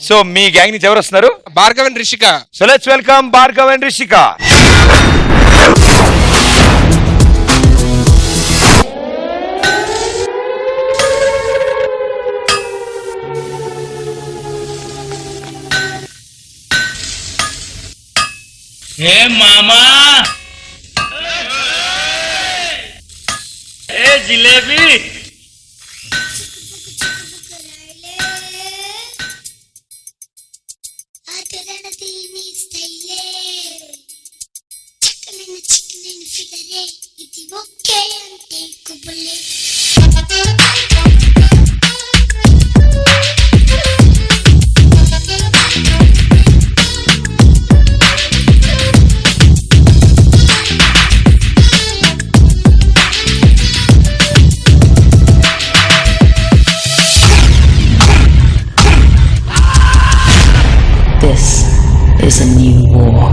So మీ gang నుంచి ఎవరు వస్తున్నారు? Bhargav and Rishika. So let's welcome Bhargav and Rishika. ఏ మామా, ఏ jalebi, This is a new war.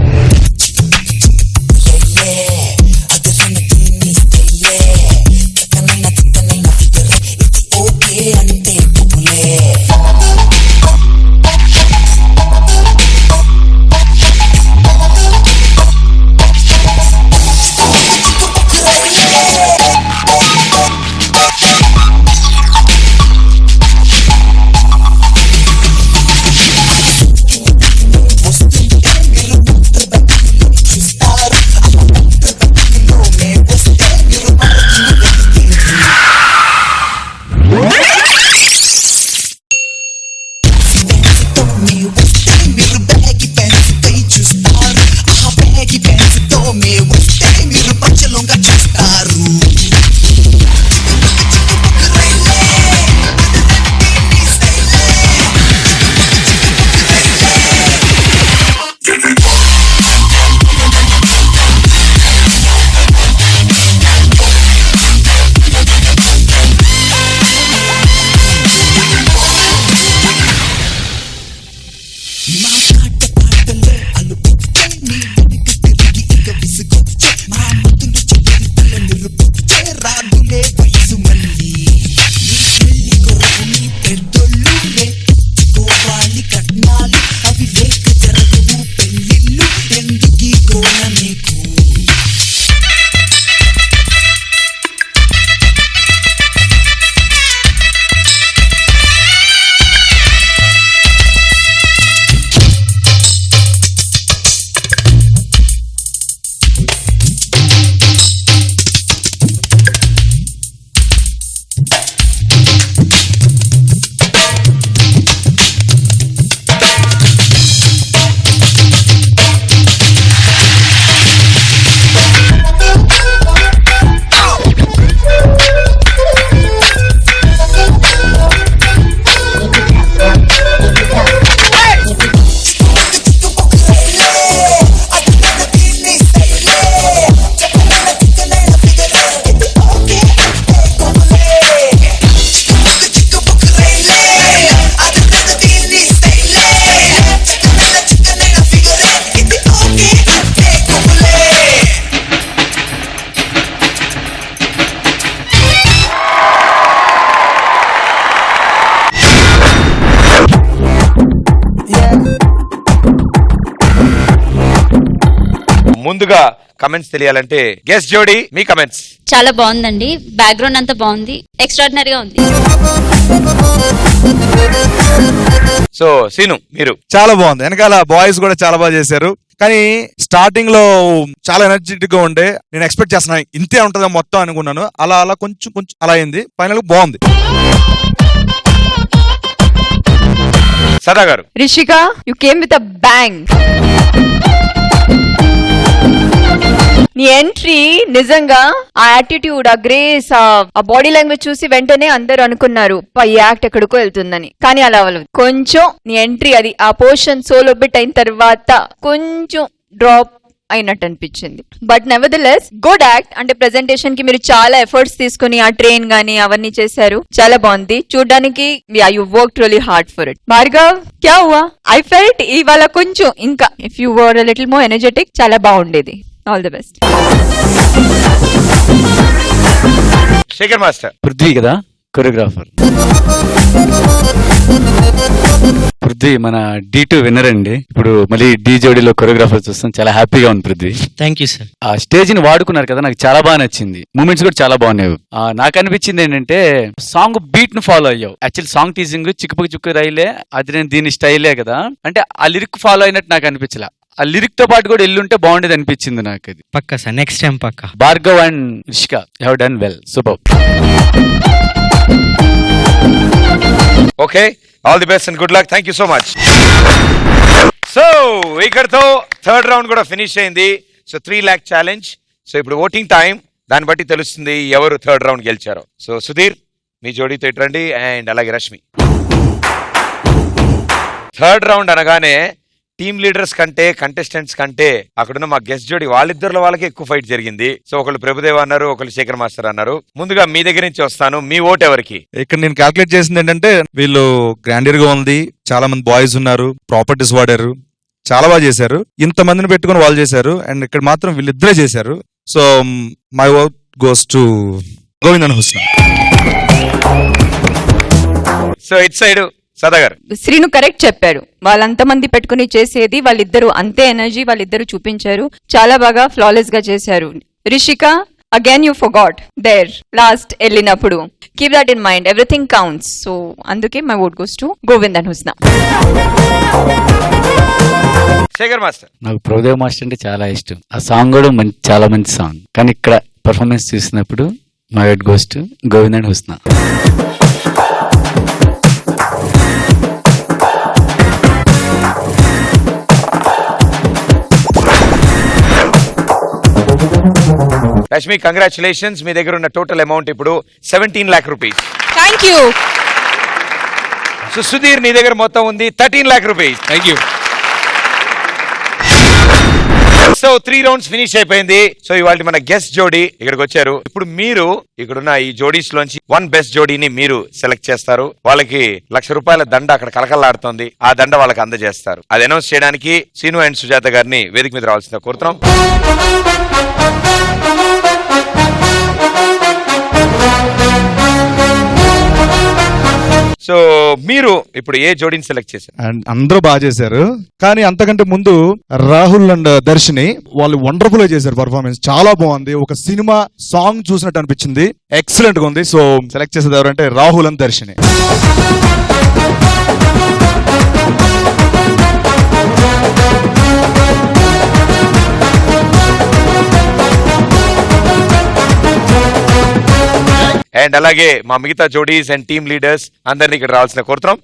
ముందుగా కమెంట్స్ తెలియాలంటే గెస్ జోడీ మీ కమెంట్స్. చాలా బాగుందండి, బ్యాక్గ్రౌండ్ అంతా బాగుంది, ఎక్స్ట్రాడినరీగా ఉంది. సో సీను మీరు? చాలా బాగుంది, వెనకాల బాయ్స్ కూడా చాలా బాగా చేశారు. కానీ స్టార్టింగ్ లో చాలా ఎనర్జెటిక్ గా ఉండే, నేను ఎక్స్పెక్ట్ చేస్తున్నాను ఇంతే ఉంటుందో మొత్తం అనుకున్నాను. అలా అలా కొంచెం కొంచెం అలా అయింది, ఫైనల్ బాగుంది. సదా గారు? Rishika, you came with a bang. నీ ఎంట్రీ నిజంగా ఆ యాటిట్యూడ్, ఆ గ్రేస్, ఆ బాడీ లాంగ్వేజ్ చూసి వెంటనే అందరూ అనుకున్నారు ఈ యాక్ట్ ఎక్కడికో వెళ్తుందని. కానీ అలా అవ్వలేదు. కొంచెం నీ ఎంట్రీ, అది ఆ పోర్షన్ సోలో బిట్ అయిన తర్వాత కొంచెం డ్రాప్ అయినట్టు అనిపించింది. But nevertheless good act. అంటే ప్రెజెంటేషన్ కి మీరు చాలా ఎఫర్ట్స్ తీసుకుని ఆ ట్రైన్ గానీ అవన్నీ చేశారు, చాలా బాగుంది చూడడానికి. You worked really hard for it. Bhargav, క్యా హువా? ఐ ఫెల్ట్ ఇవాళ కొంచెం ఇంకా if you were a little more energetic చాలా బాగుండేది. All the best. Shekhar master? Prithvi కదా కొరియోగ్రాఫర్. పృథ్వీ మన D2 విన్నర్ అండి. ఇప్పుడు మళ్ళీ డి జోడీలో కొరియోగ్రాఫర్ చూస్తాం, చాలా హ్యాపీగా ఉంది పృథ్వీ. Thank you sir. ఆ స్టేజ్ ని వాడుకున్నారు కదా, నాకు చాలా బాగా నచ్చింది. మూమెంట్స్ కూడా చాలా బాగున్నాయి. నాకు అనిపించింది ఏంటంటే సాంగ్ బీట్ ను ఫాలో అయ్యావు. యాక్చువల్ సాంగ్ టీజింగ్ చిక్కుపకి చుక్కు రైలే, అది నేను దీని స్టైలే కదా, అంటే ఆ లిరిక్ ఫాలో అయినట్టు నాకు అనిపించలే. ఆ లిరిక్ తో పాటు కూడా ఎల్లుంటే బాగుండేది అనిపించింది నాకు. అది పక్కా సార్, నెక్స్ట్ టైం పక్కా. Bhargav and Rishika have done well, super. Okay, all the best and good luck. Thank you so much. So ఇక్కడతో థర్డ్ రౌండ్ కూడా ఫినిష్ అయింది. So 3 lakh challenge. సో ఇప్పుడు ఓటింగ్ టైం, దాన్ని బట్టి తెలుస్తుంది ఎవరు థర్డ్ రౌండ్ గెలిచారో. సో సుధీర్, మీ జోడీతో ఇట్రండి, అండ్ అలాగే రష్మి. థర్డ్ రౌండ్ అనగానే టీమ్ లీడర్స్ కంటే కంటెస్టెంట్స్ కంటే అక్కడున్న మా గెస్ట్ జోడి వాళ్ళిద్దరిలో వాళ్ళకి ఎక్కువ ఫైట్ జరిగింది. సో ఒకళ్ళు ప్రభుదేవ్ అన్నారు, ఒకళ్ళు శేఖర్ మాస్టర్ అన్నారు. ముందుగా మీ దగ్గర నుంచి వస్తాను, మీ ఓట్ ఎవరికి? ఇక్కడ నేను క్యాల్కులేట్ చేసింది ఏంటంటే వీళ్ళు గ్రాండియర్ గా ఉంది, చాలా మంది బాయ్స్ ఉన్నారు, ప్రాపర్టీస్ వాడారు, చాలా బాగా చేశారు. ఇంతమందిని పెట్టుకుని వాళ్ళు చేశారు, అండ్ ఇక్కడ మాత్రం వీళ్ళిద్దరే చేశారు. So my vote goes to Govindan Husna. So it side సదా గారు. శ్రీను కరెక్ట్ చెప్పారు. వాళ్ళంతమంది పెట్టుకుని చేసేది వాళ్ళిద్దరు అంతే ఎనర్జీ వాళ్ళిద్దరు చూపించారు, చాలా బాగా ఫ్లాలెస్ గా చేశారు. Rishika, again you forgot there last వెళ్ళినప్పుడు. Keep that in mind, everything counts. So అందుకే my vote goes to Govindan Husna. Shekhar master. నాకు ప్రభుదేవ్ మాస్టర్ అంటే చాలా ఇష్టం. ఆ సాంగ్ కూడా చాలా మంచి సాంగ్, కానీ ఇక్కడ పర్ఫార్మెన్స్ చూసినప్పుడు my vote goes to Govindan Husna. Rashmi, congratulations. మీ దగ్గర ఉన్న టోటల్ అమౌంట్ ఇప్పుడు 17 lakh rupees. Thank you. So Sudheer, నీ దగ్గర మొత్తం ఉంది 13 lakh rupees. Thank you. So 3 rounds finish అయిపోయింది. సో ఇవాళ మన గెస్ట్ జోడీ ఇక్కడికి వచ్చారు. ఇప్పుడు మీరు ఇక్కడున్న ఈ జోడీస్ లోంచి 1 బెస్ట్ జోడీని మీరు సెలెక్ట్ చేస్తారు. వాళ్ళకి ₹1,00,000 దండ అక్కడ కలకల్లాడుతోంది, ఆ దండ వాళ్ళకి అందజేస్తారు. అది అనౌన్స్ చేయడానికి సీను అండ్ సుజాత గారిని వేదిక మీద రావాల్సిందిగా కోరుతున్నాం. సో మీరు ఇప్పుడు ఏ జోడీని సెలెక్ట్ చేశారు? అండ్ అందరూ బాగా చేశారు, కానీ అంతకంటే ముందు రాహుల్ అండ్ దర్శిని వాళ్ళు వండర్ఫుల్ గా చేశారు. పర్ఫార్మెన్స్ చాలా బాగుంది, ఒక సినిమా సాంగ్ చూసినట్టు అనిపించింది, ఎక్సలెంట్ గా ఉంది. సో సెలెక్ట్ చేసేది ఎవరంటే రాహుల్ అండ్ దర్శిని. అండ్ అలాగే మా మిగతా జోడీస్ అండ్ టీమ్ లీడర్స్ అందరినీ ఇక్కడ రావాల్సిన కోరుతున్నాం.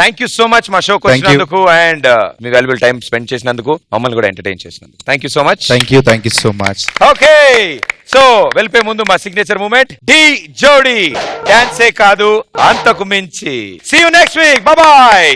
థ్యాంక్ యూ సో మచ్ మా షోకి వచ్చినందుకు and me valuable time spend చేసినందుకు, మమ్మల్ని కూడా ఎంటర్టైన్ చేసినందుకు thank you so much. Thank you so much. Okay, so వెళ్ళిపోయే ముందు మా సిగ్నేచర్ మూమెంట్ డి జోడీ, డాన్సే కాదు అంతకు మించి. See you next week, bye bye.